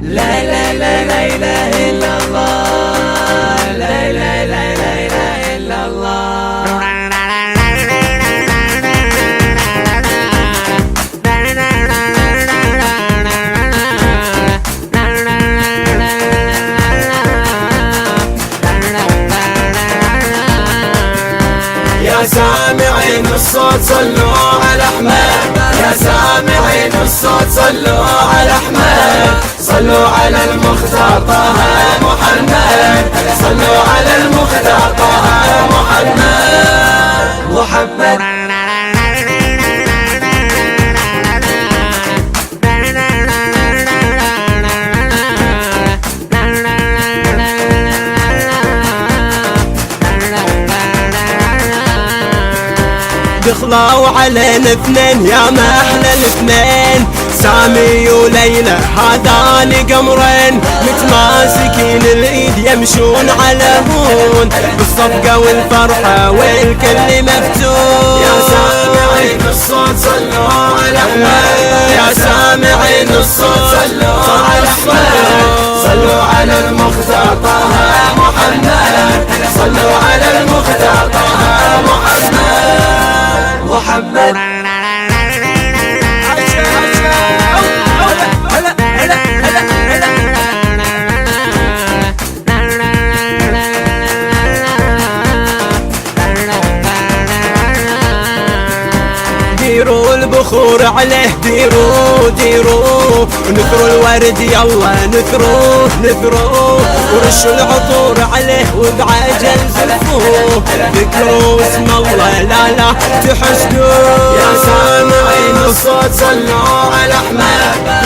لا لا لا لا إله إلا الله، لا لا لا لا إله إلا الله. يا سامعين الصوت صلوا على أحمد، يا سامعين الصوت صلوا على أحمد، صلوا على المختار طه محمد، صلوا على المختار طه محمد. دخلوا علينا اثنين يا ما احلى الاثنين، سامي وليلى هذان قمرين، متماسكين الايد يمشون على هون، بالصفقة والفرحة والكل مفتون. يا سامعين الصوت صلوا على أحمد، يا سامعين الصوت صلوا على أحمد، صلوا على المختار طه محمد، صلوا على المختار طه محمد. ديروا البخور عليه، ديروا ديروا، نثروا الورد يلا نثروه نثروه، ورشوا العطور عليه وبعجل زلفوه، ذكروا اسم الله لا لا تحسدوا. يا سامعين الصوت صلوا على أحمد.